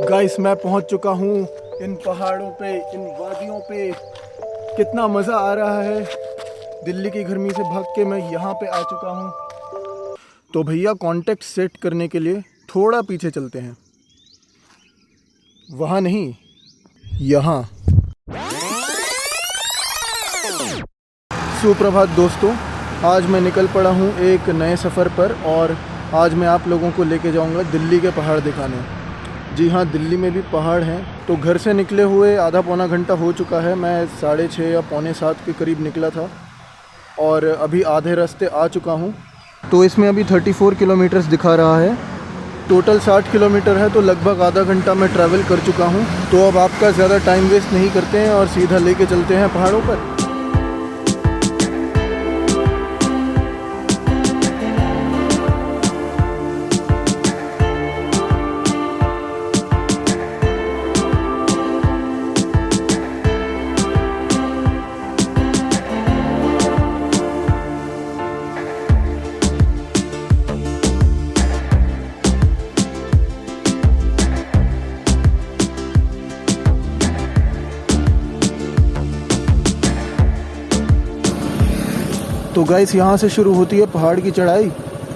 Guys मैं पहुंच चुका हूं इन पहाड़ों पे, इन वादियों पे। कितना मज़ा आ रहा है। दिल्ली की गर्मी से भाग के मैं यहाँ पे आ चुका हूँ। तो भैया कॉन्टेक्ट सेट करने के लिए थोड़ा पीछे चलते हैं। वहाँ नहीं, यहाँ। सुप्रभात दोस्तों, आज मैं निकल पड़ा हूँ एक नए सफ़र पर और आज मैं आप लोगों को लेके जाऊँगा दिल्ली के पहाड़ दिखाने। जी हाँ, दिल्ली में भी पहाड़ हैं। तो घर से निकले हुए आधा पौना घंटा हो चुका है। मैं 6:30 या 6:45 के करीब निकला था और अभी आधे रास्ते आ चुका हूँ। तो इसमें अभी 34 किलोमीटर्स दिखा रहा है। टोटल 60 किलोमीटर है, तो लगभग आधा घंटा मैं ट्रैवल कर चुका हूँ। तो अब आपका ज़्यादा टाइम वेस्ट नहीं करते हैं और सीधा लेके चलते हैं पहाड़ों पर। तो गाइस, यहाँ से शुरू होती है पहाड़ की चढ़ाई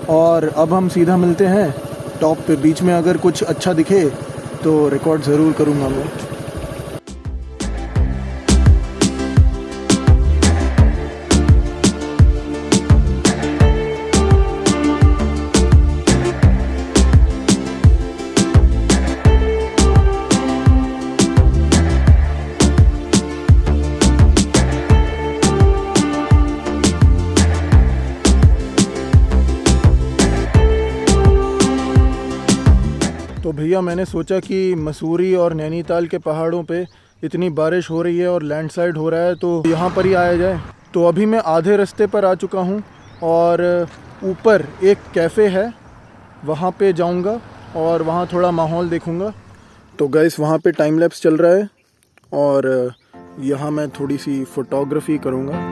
और अब हम सीधा मिलते हैं टॉप पे। बीच में अगर कुछ अच्छा दिखे तो रिकॉर्ड ज़रूर करूँगा मैं। तो भैया मैंने सोचा कि मसूरी और नैनीताल के पहाड़ों पे इतनी बारिश हो रही है और लैंडस्लाइड हो रहा है, तो यहाँ पर ही आया जाए। तो अभी मैं आधे रास्ते पर आ चुका हूँ और ऊपर एक कैफ़े है, वहाँ पे जाऊँगा और वहाँ थोड़ा माहौल देखूँगा। तो गाइस, वहाँ पे टाइम लैप्स चल रहा है और यहाँ मैं थोड़ी सी फ़ोटोग्राफी करूँगा।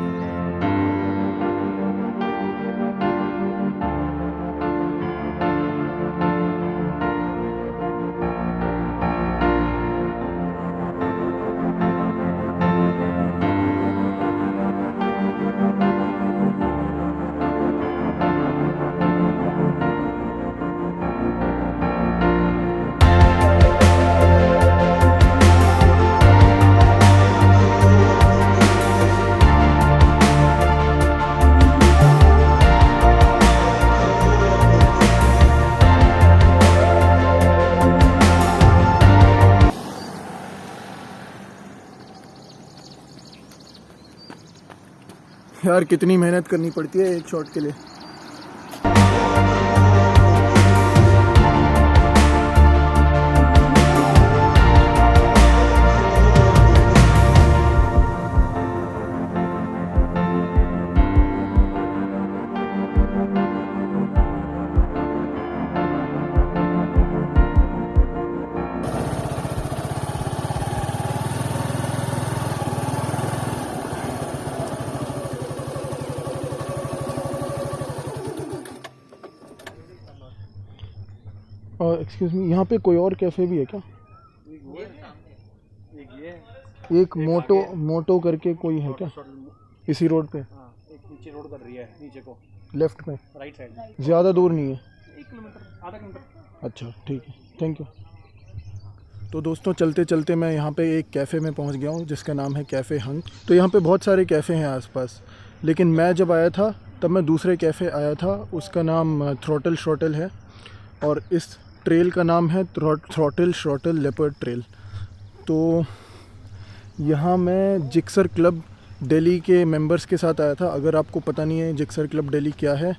यार कितनी मेहनत करनी पड़ती है एक शॉट के लिए। और एक्सक्यूज़ मी, यहाँ पे कोई और कैफ़े भी है क्या? एक मोटो करके कोई है क्या इसी रोड पे? एक नीचे रोड कर रही है, नीचे को लेफ्ट में, राइट साइड। ज़्यादा दूर नहीं है? 1 किलोमीटर, आधा किलोमीटर। अच्छा ठीक है, थैंक यू। तो दोस्तों, चलते चलते मैं यहाँ पे एक कैफ़े में पहुँच गया हूँ जिसका नाम है कैफ़े हंक। तो यहाँ पे बहुत सारे कैफ़े हैं आसपास, लेकिन मैं जब आया था तब मैं दूसरे कैफ़े आया था, उसका नाम थ्रॉटल श्रॉटल है और इस ट्रेल का नाम है थ्रॉटल श्रॉटल लेपर्ड ट्रेल। तो यहाँ मैं जिक्सर क्लब दिल्ली के मेंबर्स के साथ आया था। अगर आपको पता नहीं है जिक्सर क्लब दिल्ली क्या है,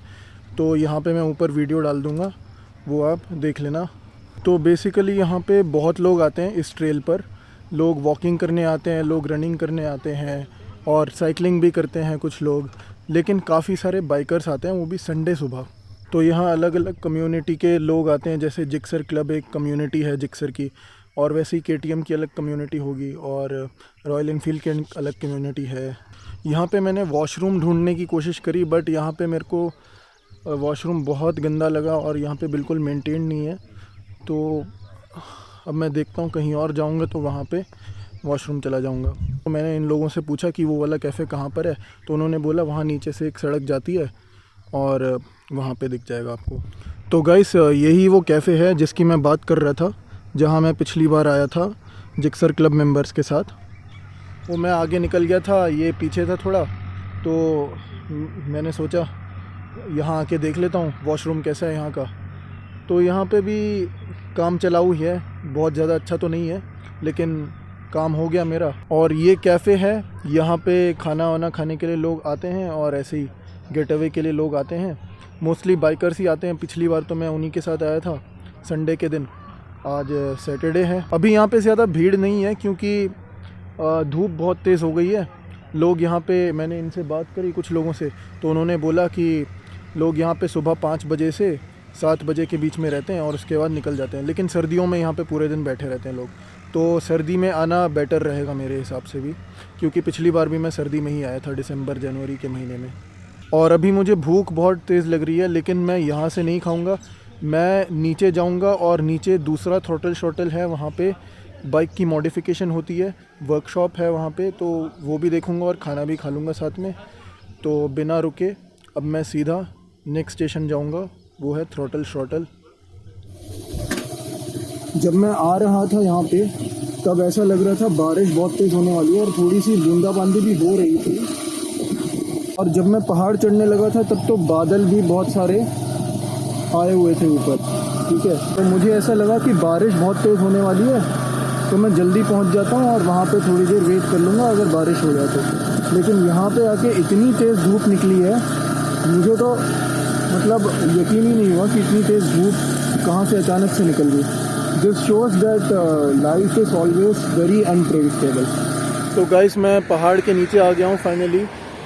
तो यहाँ पे मैं ऊपर वीडियो डाल दूँगा, वो आप देख लेना। तो बेसिकली यहाँ पे बहुत लोग आते हैं इस ट्रेल पर। लोग वॉकिंग करने आते हैं, लोग रनिंग करने आते हैं और साइकिलिंग भी करते हैं कुछ लोग, लेकिन काफ़ी सारे बाइकर्स आते हैं, वो भी संडे सुबह। तो यहाँ अलग अलग कम्युनिटी के लोग आते हैं, जैसे जिक्सर क्लब एक कम्युनिटी है जिक्सर की, और वैसे ही KTM की अलग कम्युनिटी होगी और रॉयल एनफील्ड की अलग कम्युनिटी है। यहाँ पे मैंने वॉशरूम ढूंढने की कोशिश करी, बट यहाँ पे मेरे को वॉशरूम बहुत गंदा लगा और यहाँ पे बिल्कुल मेंटेन नहीं है। तो अब मैं देखता हूँ, कहीं और जाऊँगा तो वहाँ पे वॉशरूम चला जाऊँगा। तो मैंने इन लोगों से पूछा कि वो वाला कैफ़े कहाँ पर है, तो उन्होंने बोला वहाँ नीचे से एक सड़क जाती है और वहाँ पे दिख जाएगा आपको। तो गाइस यही वो कैफ़े है जिसकी मैं बात कर रहा था, जहाँ मैं पिछली बार आया था जिक्सर क्लब मेंबर्स के साथ। वो मैं आगे निकल गया था, ये पीछे था थोड़ा, तो मैंने सोचा यहाँ आके देख लेता हूँ वॉशरूम कैसा है यहाँ का। तो यहाँ पे भी काम चलाऊ ही है, बहुत ज़्यादा अच्छा तो नहीं है लेकिन काम हो गया मेरा। और ये कैफ़े है, यहाँ पे खाना वाना खाने के लिए लोग आते हैं और ऐसे ही गेट अवे के लिए लोग आते हैं। मोस्टली बाइकर्स ही आते हैं। पिछली बार तो मैं उन्हीं के साथ आया था संडे के दिन, आज सैटरडे है। अभी यहाँ पे ज़्यादा भीड़ नहीं है क्योंकि धूप बहुत तेज़ हो गई है। लोग यहाँ पे, मैंने इनसे बात करी कुछ लोगों से, तो उन्होंने बोला कि लोग यहाँ पे सुबह 5 बजे से 7 बजे के बीच में रहते हैं और उसके बाद निकल जाते हैं। लेकिन सर्दियों में यहाँ पे पूरे दिन बैठे रहते हैं लोग, तो सर्दी में आना बेटर रहेगा मेरे हिसाब से भी, क्योंकि पिछली बार भी मैं सर्दी में ही आया था, दिसंबर जनवरी के महीने में। और अभी मुझे भूख बहुत तेज़ लग रही है, लेकिन मैं यहाँ से नहीं खाऊँगा, मैं नीचे जाऊँगा और नीचे दूसरा थ्रोटल शॉटल है, वहाँ पे बाइक की मॉडिफिकेशन होती है, वर्कशॉप है वहाँ पे, तो वो भी देखूँगा और खाना भी खा लूँगा साथ में। तो बिना रुके अब मैं सीधा नेक्स्ट स्टेशन जाऊँगा, वो है थ्रोटल शॉटल। जब मैं आ रहा था यहाँ पे तब ऐसा लग रहा था बारिश बहुत तेज़ होने वाली है और थोड़ी सी बूंदाबांदी भी हो रही थी। और जब मैं पहाड़ चढ़ने लगा था तब तो बादल भी बहुत सारे आए हुए थे ऊपर, ठीक है। तो मुझे ऐसा लगा कि बारिश बहुत तेज़ होने वाली है, तो मैं जल्दी पहुँच जाता हूँ और वहाँ पे थोड़ी देर वेट कर लूँगा अगर बारिश हो जाए तो। लेकिन यहाँ पे आके इतनी तेज़ धूप निकली है, मुझे तो मतलब यकीन ही नहीं हुआ कि इतनी तेज़ धूप कहाँ से अचानक से निकल गई। This shows that life is always very unpredictable. तो गाइस मैं पहाड़ के नीचे आ गया हूँ फाइनली।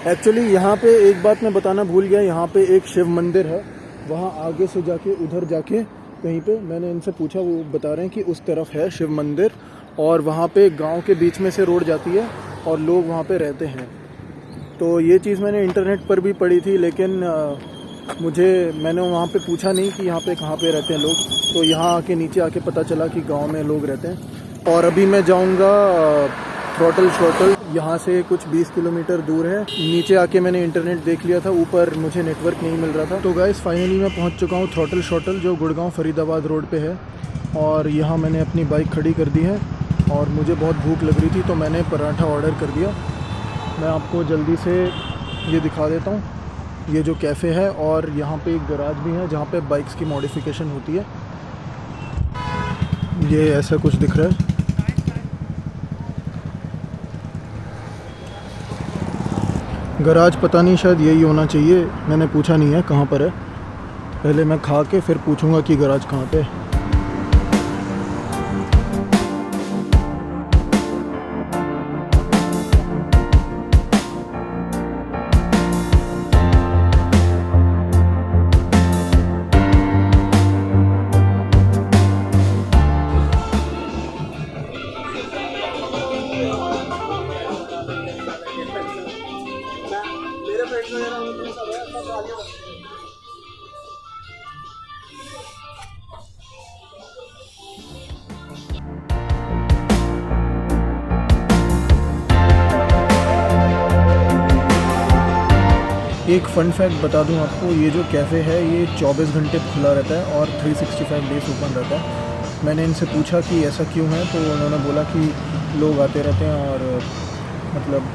एक्चुअली यहाँ पे एक बात मैं बताना भूल गया, यहाँ पे एक शिव मंदिर है, वहाँ आगे से जाके उधर जाके कहीं पे, मैंने इनसे पूछा, वो बता रहे हैं कि उस तरफ है शिव मंदिर और वहाँ पे गांव के बीच में से रोड जाती है और लोग वहाँ पे रहते हैं। तो ये चीज़ मैंने इंटरनेट पर भी पढ़ी थी, लेकिन मैंने वहाँ पे पूछा नहीं कि यहाँ पे कहाँ पे रहते हैं लोग। तो यहाँ आके नीचे आके पता चला कि गांव में लोग रहते हैं। और अभी मैं जाऊँगा थ्रोटल शॉटल, यहाँ से कुछ 20 किलोमीटर दूर है। नीचे आके मैंने इंटरनेट देख लिया था, ऊपर मुझे नेटवर्क नहीं मिल रहा था। तो गाइस फाइनली मैं पहुँच चुका हूँ थ्रोटल शॉटल, जो गुड़गांव फरीदाबाद रोड पे है। और यहाँ मैंने अपनी बाइक खड़ी कर दी है और मुझे बहुत भूख लग रही थी तो मैंने पराठा ऑर्डर कर दिया। मैं आपको जल्दी से ये दिखा देता हूँ, ये जो कैफ़े है, और यहाँ पे एक गराज भी है जहाँ पे बाइक्स की मॉडिफिकेशन होती है। ये ऐसा कुछ दिख रहा है। गराज पता नहीं, शायद यही होना चाहिए, मैंने पूछा नहीं है कहाँ पर है। पहले मैं खा के फिर पूछूंगा कि गराज कहाँ पे है। एक फ़न फैक्ट बता दूं आपको, ये जो कैफ़े है ये 24 घंटे खुला रहता है और 365 डेज़ ओपन रहता है। मैंने इनसे पूछा कि ऐसा क्यों है, तो उन्होंने बोला कि लोग आते रहते हैं और मतलब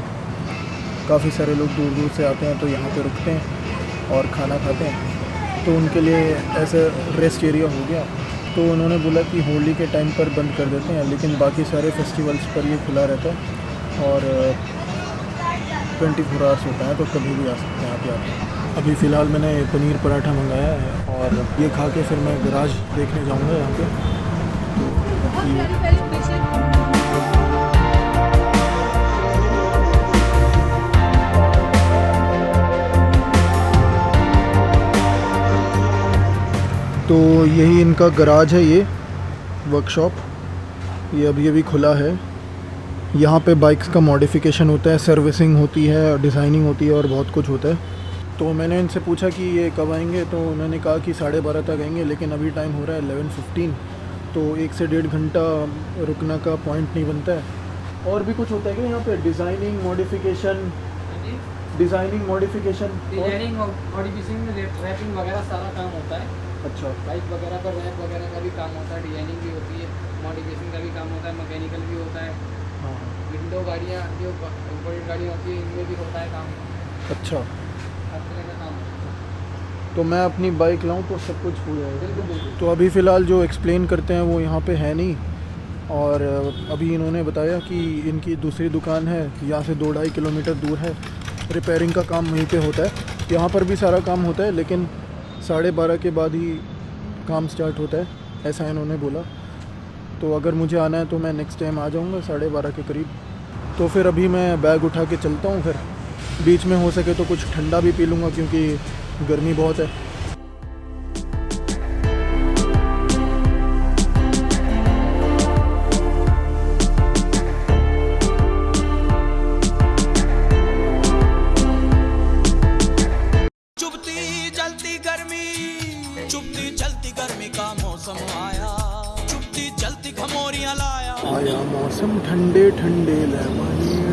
काफ़ी सारे लोग दूर दूर से आते हैं तो यहाँ पे रुकते हैं और खाना खाते हैं, तो उनके लिए ऐसा रेस्ट एरिया हो गया। तो उन्होंने बोला कि होली के टाइम पर बंद कर देते हैं, लेकिन बाकी सारे फेस्टिवल्स पर ये खुला रहता है और 24 आवर्स होता है, तो कभी भी आ सकते हैं यहाँ पे आके। अभी फ़िलहाल मैंने पनीर पराठा मंगाया है और ये खा के फिर मैं गराज देखने जाऊँगा यहाँ पे। तो यही इनका गराज है, ये वर्कशॉप, ये अभी खुला है। यहाँ पे बाइक्स का मॉडिफिकेशन होता है, सर्विसिंग होती है, डिज़ाइनिंग होती है और बहुत कुछ होता है। तो मैंने इनसे पूछा कि ये कब आएंगे, तो उन्होंने कहा कि 12:30 तक आएंगे, लेकिन अभी टाइम हो रहा है 11:15, तो 1 से 1.5 घंटा रुकने का पॉइंट नहीं बनता है। और भी कुछ होता है क्या यहाँ पे? Designing modification, designing modification designing modification में रैपिंग वगैरह सारा काम होता है। अच्छा बाइक वगैरह पर रैप वगैरह का भी काम होता है, डिजाइनिंग भी होती है, मॉडिफिकेशन का भी काम होता है, मैकेनिकल भी होता है। हाँ विंडो गाड़ियाँ जो बड़ी गाड़ियाँ होती है इनमें भी होता है काम, अच्छा। हर तरह का काम होता है। तो मैं अपनी बाइक लाऊं तो सब कुछ हो जाएगा। बिल्कुल बिल्कुल। तो अभी फ़िलहाल जो एक्सप्लेन करते हैं वो यहाँ पे है नहीं, और अभी इन्होंने बताया कि इनकी दूसरी दुकान है यहाँ से 2-2.5 किलोमीटर दूर है, रिपेयरिंग का काम वहीं पे होता है। यहाँ पर भी सारा काम होता है लेकिन 12:30 के बाद ही काम स्टार्ट होता है, ऐसा इन्होंने बोला। तो अगर मुझे आना है तो मैं नेक्स्ट टाइम आ जाऊँगा 12:30 के करीब। तो फिर अभी मैं बैग उठा के चलता हूँ, फिर बीच में हो सके तो कुछ ठंडा भी पी लूँगा क्योंकि गर्मी बहुत है। चुपती चलती गर्मी का मौसम आया, चुपती चलती खमोरियां लाया। आया मौसम ठंडे ठंडे लेमन